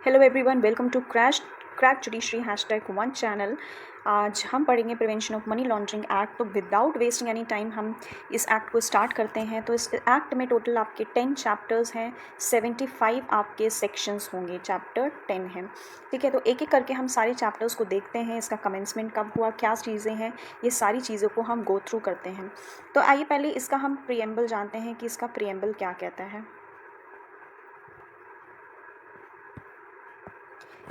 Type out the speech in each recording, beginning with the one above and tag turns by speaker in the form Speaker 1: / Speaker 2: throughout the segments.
Speaker 1: Hello everyone, welcome to crack judiciary #1 channel. आज हम पढ़ेंगे prevention of money laundering act. तो विदाउट वेस्टिंग एनी टाइम हम इस एक्ट को स्टार्ट करते हैं। तो इस एक्ट में टोटल आपके 10 चैप्टर्स हैं, 75 आपके सेक्शंस होंगे। चैप्टर 10 है, ठीक है। तो एक एक करके हम सारे चैप्टर्स को देखते हैं, इसका कमेंसमेंट कब हुआ, क्या चीज़ें हैं, ये सारी चीज़ों को हम गो थ्रू करते हैं। तो आइए पहले इसका हम प्रीएम्बल जानते हैं कि इसका प्रीएम्बल क्या कहता है।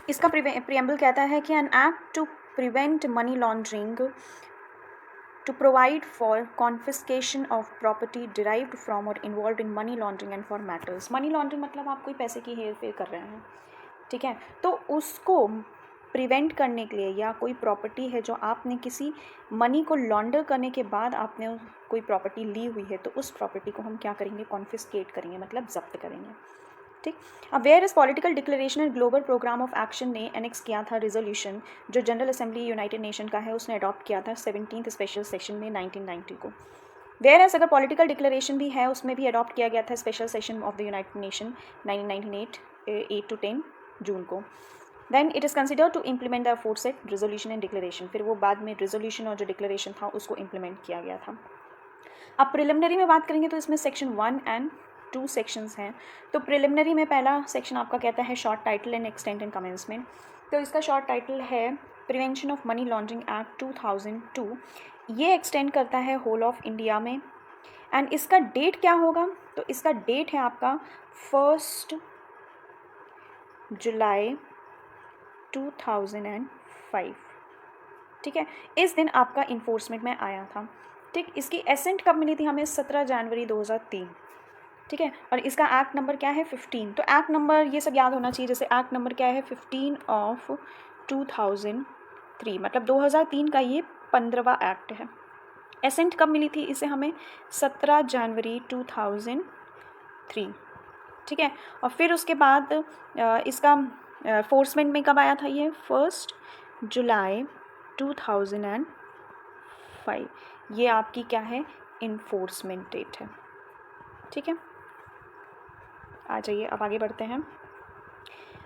Speaker 1: इसका प्रीएम्बल कहता है कि an act to prevent money laundering, to provide for confiscation of property derived from or involve in money laundering and for matters. Money laundering मतलब आप कोई पैसे की हेर फेर कर रहे हैं, ठीक है। तो उसको प्रिवेंट करने के लिए, या कोई प्रॉपर्टी है जो आपने किसी मनी को लॉन्डर करने के बाद आपने कोई प्रॉपर्टी ली हुई है, तो उस प्रॉपर्टी को हम क्या करेंगे, कॉन्फिस्केट करेंगे, मतलब जब्त करेंगे, ठीक। अब whereas political declaration and global programme of action ने एनेक्स किया था रिजोल्यूशन, जो जनरल असेंबली यूनाइटेड नेशन का है, उसने अडॉप्ट किया था 17th स्पेशल सेशन में 1990 को। वेयर एज अगर पॉलिटिकल डिक्लेरेशन भी है, उसमें भी अडॉप्ट किया गया था special session of the United Nation 1998 8 to 10 जून को। Then it is consider to implement the aforesaid resolution and declaration. फिर वो बाद में रिजोल्यूशन और जो डिक्लेरेशन था उसको इम्प्लीमेंट किया गया था। अब प्रिलिमिनरी में बात करेंगे तो इसमें सेक्शन 1 एंड 2 सेक्शंस हैं। तो प्रिलिमिनरी में पहला सेक्शन आपका कहता है short title and extent and commencement. तो इसका शॉर्ट टाइटल है prevention of money laundering act 2002। ये एक्सटेंड करता है होल ऑफ इंडिया में। एंड इसका डेट क्या होगा, तो इसका डेट है आपका 1 जुलाई 2005, ठीक है। इस दिन आपका इन्फोर्समेंट में आया था, ठीक। इसकी एसेंट कब मिली थी हमें, 17 जनवरी 2003, ठीक है। और इसका एक्ट नंबर क्या है, 15। तो एक्ट नंबर ये सब याद होना चाहिए। जैसे एक्ट नंबर क्या है, 15 ऑफ 2003, मतलब 2003 का ये 15वां एक्ट है। एसेंट कब मिली थी इसे हमें, 17 जनवरी 2003, ठीक है। और फिर उसके बाद इसका फोर्समेंट में कब आया था ये, 1 जुलाई 2005। ये आपकी क्या है, इन्फोर्समेंट डेट है, ठीक है। आ जाइए अब आगे बढ़ते हैं।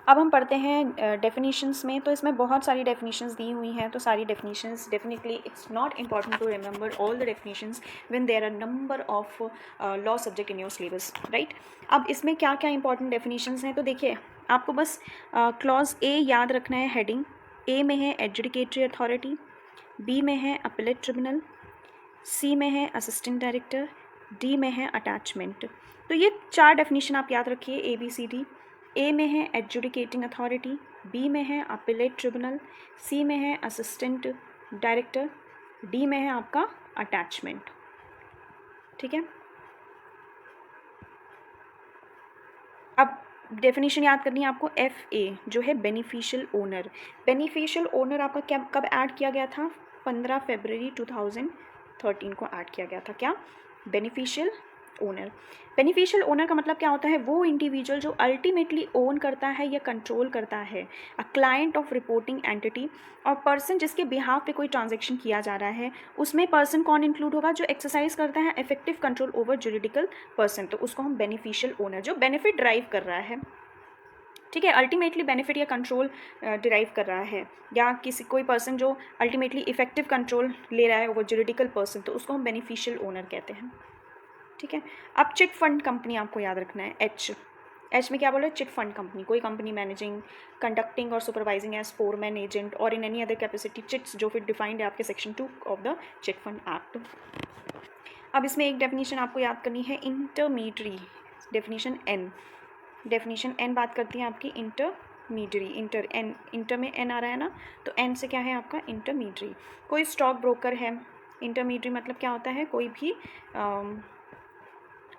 Speaker 1: अब हम पढ़ते हैं डेफिनेशंस में। तो इसमें बहुत सारी डेफिनेशंस दी हुई हैं। तो सारी definitions definitely it's not important to remember all the definitions when there are number of law subject in your syllabus, right. अब इसमें क्या क्या इंपॉर्टेंट डेफिनेशंस हैं, तो देखिए आपको बस क्लॉज ए याद रखना है। हेडिंग ए में है एडजुडिकेटरी अथॉरिटी, बी में है अपीलेट ट्रिब्यूनल, सी में है असिस्टेंट डायरेक्टर, डी में है अटैचमेंट। तो ये 4 डेफिनेशन आप याद रखिए, ABCD। ए में है एडजुडिकेटिंग अथॉरिटी, बी में है अपीलेट ट्रिब्यूनल, सी में है असिस्टेंट डायरेक्टर, डी में है आपका अटैचमेंट, ठीक है। अब डेफिनेशन याद करनी है आपको। FA जो है बेनिफिशियल ओनर। बेनिफिशियल ओनर आपका क्या कब ऐड किया गया था, 15 फरवरी 2013 को ऐड किया गया था। क्या, बेनिफिशियल ओनर। बेनिफिशियल ओनर का मतलब क्या होता है, वो इंडिविजुअल जो अल्टीमेटली ओन करता है या कंट्रोल करता है, a client of reporting entity, और पर्सन जिसके बिहाफ पे कोई ट्रांजैक्शन किया जा रहा है, उसमें पर्सन कौन इंक्लूड होगा, जो एक्सरसाइज करता है effective control over juridical person. तो उसको हम बेनिफिशियल ओनर, जो बेनिफिट ड्राइव कर रहा है, ठीक है, अल्टीमेटली बेनिफिट या कंट्रोल डिराइव कर रहा है, या किसी कोई पर्सन जो अल्टीमेटली इफेक्टिव कंट्रोल ले रहा है ओवर जुरिडिकल पर्सन, तो उसको हम बेनिफिशियल ओनर कहते हैं, ठीक है। अब चिट फंड कंपनी आपको याद रखना है। एच में क्या बोला, चिट फंड कंपनी, कोई कंपनी मैनेजिंग, कंडक्टिंग और सुपरवाइजिंग एज फोरमैन एजेंट और in any other capacity chits, जो फिर डिफाइंड है आपके section 2 of the chit fund act. अब इसमें एक डेफिनेशन आपको याद करनी है, इंटरमीडियरी। डेफिनेशन एन बात करती है आपकी इंटरमीडियरी। इंटर में एन आ रहा है ना, तो एन से क्या है आपका, इंटरमीडियरी। कोई स्टॉक ब्रोकर है। इंटरमीडियरी मतलब क्या होता है, कोई भी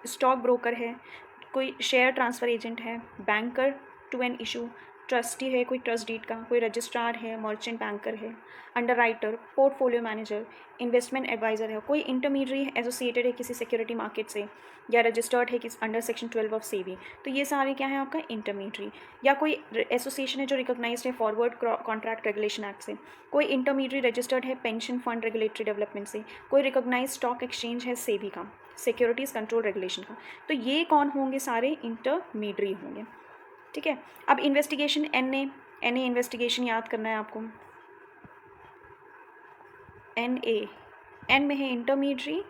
Speaker 1: स्टॉक ब्रोकर है, कोई शेयर ट्रांसफ़र एजेंट है, banker to an issue, trustee है कोई ट्रस्ट डीड का, कोई रजिस्ट्रार है, मर्चेंट बैंकर है, underwriter, portfolio manager, investment adviser है, कोई इंटरमीडियरी एसोसिएटेड है किसी सिक्योरिटी मार्केट से, या रजिस्टर्ड है किस अंडर सेक्शन 12 ऑफ सेबी। तो ये सारे क्या है आपका, इंटरमीडियरी। या कोई एसोसिएशन है जो रिकॉग्नाइज्ड है फॉरवर्ड कॉन्ट्रैक्ट रेगुलेशन एक्ट से, कोई इंटरमीडियरी रजिस्टर्ड है पेंशन फंड रेगुलेटरी डेवलपमेंट से, कोई रिकॉग्नाइज स्टॉक एक्सचेंज है सेबी का, सिक्योरिटीज़ कंट्रोल रेगुलेशन का। तो ये कौन होंगे, सारे इंटरमीडियरी होंगे, ठीक है। अब इन्वेस्टिगेशन NA इन्वेस्टिगेशन याद करना है आपको। एन में है इंटरमीडिएटरी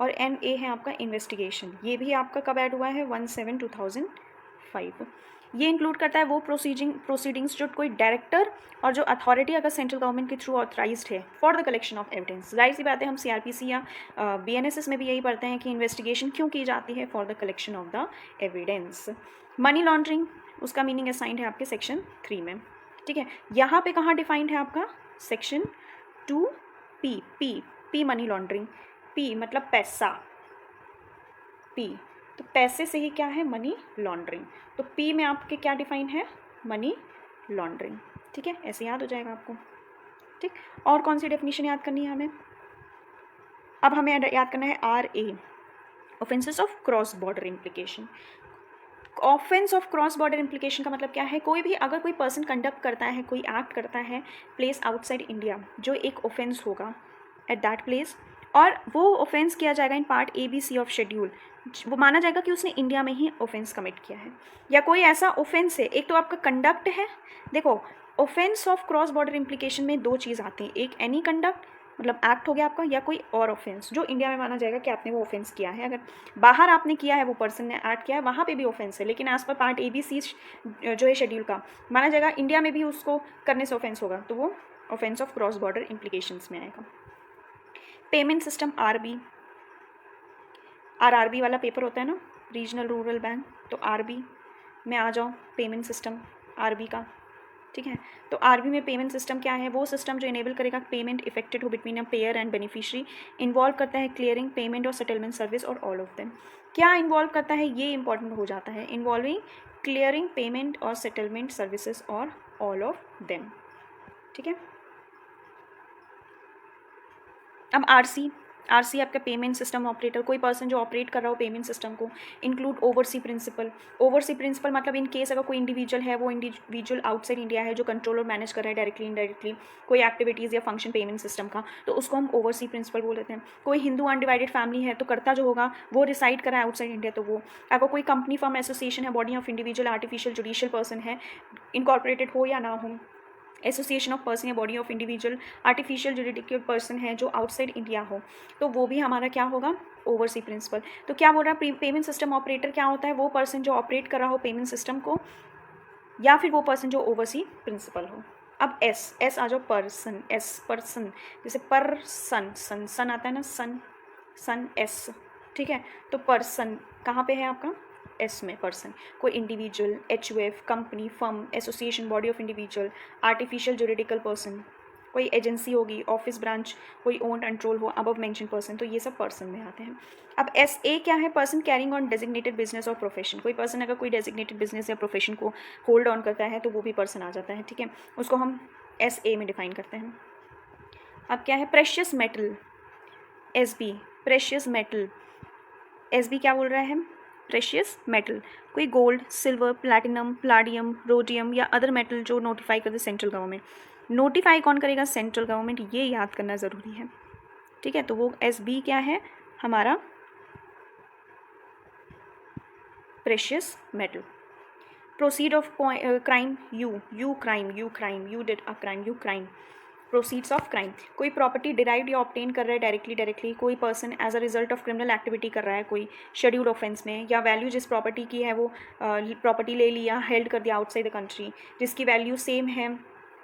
Speaker 1: और NA है आपका इन्वेस्टिगेशन। ये भी आपका कब ऐड हुआ है 17/2005। ये इंक्लूड करता है वो प्रोसीडिंग्स जो कोई डायरेक्टर और जो अथॉरिटी अगर सेंट्रल गवर्नमेंट के थ्रू ऑथराइज्ड है for the collection of evidence. जाहिर सी बात है, हम CRPC या BNSS में भी यही पढ़ते हैं कि इन्वेस्टिगेशन क्यों की जाती है, for the collection of the evidence. Money laundering, उसका मीनिंग असाइंड है आपके सेक्शन 3 में, ठीक है। यहाँ पे कहाँ डिफाइंड है आपका section 2P, P money laundering. P मतलब पैसा, पी तो पैसे से ही क्या है, मनी लॉन्ड्रिंग। तो पी में आपके क्या डिफाइन है, मनी लॉन्ड्रिंग, ठीक है। ऐसे याद हो जाएगा आपको, ठीक। और कौन सी डेफिनेशन याद करनी है हमें, अब हमें याद करना है RA, offences of cross border implication. Offence of cross border implication का मतलब क्या है, कोई भी अगर कोई पर्सन कंडक्ट करता है, कोई एक्ट करता है प्लेस आउटसाइड इंडिया, जो एक ऑफेंस होगा एट दैट प्लेस, और वो ऑफेंस किया जाएगा in part ABC of schedule, वो माना जाएगा कि उसने इंडिया में ही ऑफेंस कमिट किया है। या कोई ऐसा ऑफेंस है, एक तो आपका कंडक्ट है, देखो offence of cross border implication में दो चीज़ आती हैं, एक एनी कंडक्ट मतलब एक्ट हो गया आपका, या कोई और ऑफेंस जो इंडिया में माना जाएगा कि आपने वो ऑफेंस किया है। अगर बाहर आपने किया है, वो पर्सन ने एक्ट किया है, वहाँ पे भी ऑफेंस है, लेकिन एज पर पार्ट ABC जो है शेड्यूल का माना जाएगा इंडिया में भी उसको करने से ऑफेंस होगा, तो वो offence of cross border implications में आएगा। पेमेंट सिस्टम RRB वाला पेपर होता है ना, रीजनल रूरल बैंक, तो RB में आ जाओ, पेमेंट सिस्टम RB का, ठीक है। तो RB में पेमेंट सिस्टम क्या है, वो सिस्टम जो इनेबल करेगा पेमेंट इफेक्टेड हो between a pair and beneficiary, involve करता है क्लियरिंग, पेमेंट और सेटलमेंट सर्विस और ऑल ऑफ देम। क्या इन्वॉल्व करता है, ये इंपॉर्टेंट हो जाता है, इन्वॉल्विंग क्लियरिंग, पेमेंट और सेटलमेंट सर्विसेज और ऑल ऑफ देम, ठीक है। अब RC आपका पेमेंट सिस्टम ऑपरेटर, कोई पर्सन जो ऑपरेट कर रहा हो पेमेंट सिस्टम को, इंक्लूड ओवरसी प्रिंसिपल मतलब इन केस अगर कोई इंडिविजुअल है, वो इंडिविजुअल आउटसाइड इंडिया है जो कंट्रोल और मैनेज कर रहा है डायरेक्टली इनडायरेक्टली कोई एक्टिविटीज़ या फंक्शन पेमेंट सिस्टम का, तो उसको हम ओवरसी प्रिंसिपल बोल देते हैं। कोई हिंदू अनडिवाइडेड फैमिली है, तो करता जो होगा वो रिसाइड करा है आउटसाइड इंडिया, तो वो। अगर कोई कंपनी फर्म एसोसिएशन है, body of individual artificial judicial person है, इनकॉर्पोरेटेड हो या ना हो, एसोसिएशन ऑफ पर्सन या body of individual artificial juridical person है जो आउटसाइड इंडिया हो, तो वो भी हमारा क्या होगा, ओवरसी प्रिंसिपल। तो क्या बोल रहा है, पेमेंट सिस्टम ऑपरेटर क्या होता है, वो पर्सन जो ऑपरेट कर रहा हो पेमेंट सिस्टम को, या फिर वो पर्सन जो ओवरसी प्रिंसिपल हो। अब एस आ जाओ, पर्सन, पर्सन, जैसे पर्सन, सन आता है ना, सन एस, ठीक है। तो पर्सन कहाँ पे है आपका, एस में पर्सन। कोई individual, HUF, company, firm, association, body of individual, artificial juridical person, कोई एजेंसी होगी, ऑफिस ब्रांच, कोई ओन कंट्रोल हो, अबव मेंशन पर्सन, तो ये सब पर्सन में आते हैं। अब SA क्या है, person carrying on designated business और प्रोफेशन, कोई पर्सन अगर कोई डेजिग्नेटेड बिजनेस या प्रोफेशन को होल्ड ऑन करता है तो वो भी पर्सन आ जाता है, ठीक है। उसको हम SA में डिफाइन करते हैं। अब क्या है, precious metal, SB, precious metal, SB क्या बोल रहा है, प्रेशियस मेटल, कोई gold, silver, platinum, palladium, rhodium या अदर मेटल जो नोटिफाई करते सेंट्रल गवर्नमेंट। नोटिफाई कौन करेगा, सेंट्रल गवर्नमेंट, ये याद करना ज़रूरी है, ठीक है। तो वो SB क्या है हमारा, precious metal. Proceed of crime, you did a crime, proceeds of crime, कोई प्रॉपर्टी डिराइव या ऑब्टेन कर रहा है डायरेक्टली, कोई person as a result of criminal activity कर रहा है कोई शेड्यूल्ड ऑफेंस में, या वैल्यू जिस प्रॉपर्टी की है वो प्रॉपर्टी ले लिया, हेल्ड कर दिया आउटसाइड द कंट्री, जिसकी वैल्यू सेम है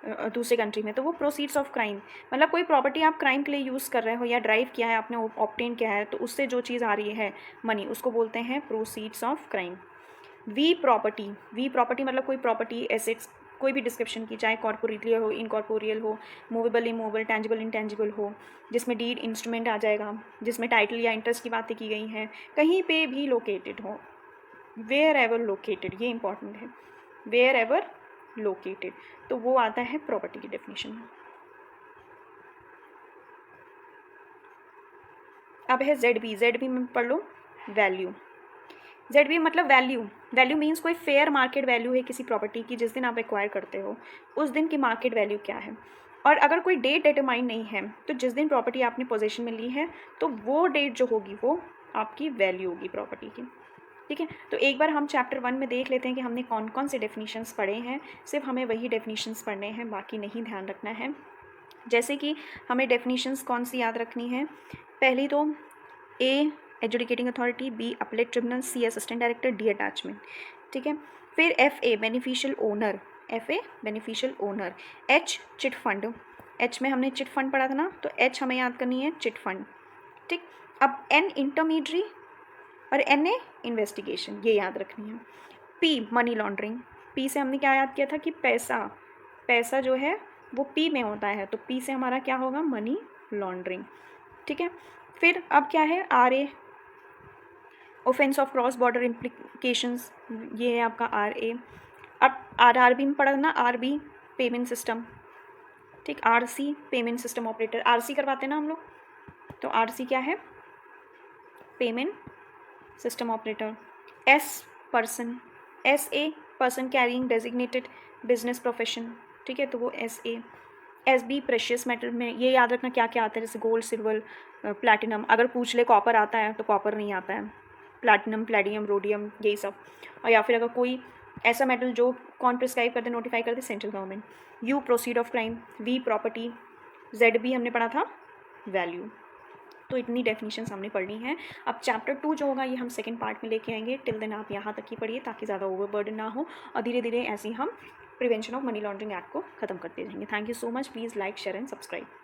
Speaker 1: दूसरे कंट्री में, तो वो प्रोसीड्स ऑफ क्राइम। मतलब कोई प्रॉपर्टी आप क्राइम के लिए यूज़ कर रहे हो या ड्राइव किया है आपने, ऑब्टेन किया है, तो उससे जो चीज़ आ रही है मनी, उसको बोलते हैं proceeds of crime. V property मतलब कोई प्रॉपर्टी एसेट्स कोई भी डिस्क्रिप्शन की, चाहे कॉर्पोरेटली हो, इनकॉर्पोरियल हो, मूवेबल इमूवेबल, टेंजिबल इंटेंजिबल हो, जिसमें डीड इंस्ट्रूमेंट आ जाएगा, जिसमें टाइटल या इंटरेस्ट की बातें की गई हैं, कहीं पे भी लोकेटेड हो, वेयर एवर लोकेटेड, ये इंपॉर्टेंट है, वेयर एवर लोकेटेड, तो वो आता है प्रॉपर्टी की डेफिनेशन में। अब है ZB में पढ़ लो, वैल्यू। ZB मतलब वैल्यू मीन्स कोई फेयर मार्केट वैल्यू है किसी प्रॉपर्टी की, जिस दिन आप एक्वायर करते हो उस दिन की मार्केट वैल्यू क्या है। और अगर कोई डेट डिटरमाइन नहीं है, तो जिस दिन प्रॉपर्टी आपने पोजीशन में ली है, तो वो डेट जो होगी वो आपकी वैल्यू होगी प्रॉपर्टी की, ठीक है, तो एक बार हम चैप्टर 1 में देख लेते हैं कि हमने कौन कौन से डेफिनीशंस पढ़े हैं। सिर्फ हमें वही डेफिनीशंस पढ़ने हैं, बाकी नहीं ध्यान रखना है। जैसे कि हमें डेफिनीशंस कौन सी याद रखनी है। पहली तो a adjudicating authority, b appellate tribunal, c assistant director, d attachment. ठीक है, फिर f a beneficial owner, f a beneficial owner, h chit fund, h में हमने चिट फंड पढ़ा था ना, तो एच हमें याद करनी है चिट फंड। ठीक, अब एन इंटरमीडियरी और एन ए इन्वेस्टिगेशन, ये याद रखनी है। पी मनी लॉन्ड्रिंग, पी से हमने क्या याद किया था कि पैसा, पैसा जो है वो पी में होता है, तो पी से हमारा क्या होगा, मनी लॉन्ड्रिंग। ठीक है, फिर अब क्या है, R A offence of cross border implications, ये है आपका आर ए। अब आर बी में पढ़ा ना, आर बी पेमेंट सिस्टम। ठीक, R C payment system operator, R C करवाते हैं ना हम लोग, तो आर सी क्या है, payment system operator. S person, S a person carrying designated business profession. ठीक है, तो वो S A. S be precious metal में ये याद रखना क्या क्या आता है, जैसे गोल्ड, सिल्वर, प्लैटिनम। अगर पूछ ले कॉपर आता है तो कॉपर नहीं आता है, प्लैटिनम, प्लेडियम, रोडियम, यही सब। और या फिर अगर कोई ऐसा मेटल जो कौन प्रिस्क्राइब करते, नोटिफाई करते, central government. U proceed of crime, V property, Z B हमने पढ़ा था वैल्यू। तो इतनी डेफिनेशन हमने पढ़नी है। अब चैप्टर 2 जो होगा ये हम सेकंड पार्ट में लेके आएंगे। टिल देन आप यहाँ तक ही पढ़िए ताकि ज़्यादा ओवरबर्डन ना हो, और धीरे धीरे ऐसे ही हम prevention of money laundering act को खत्म करते जाएंगे। Thank you so much. Please like, share and subscribe.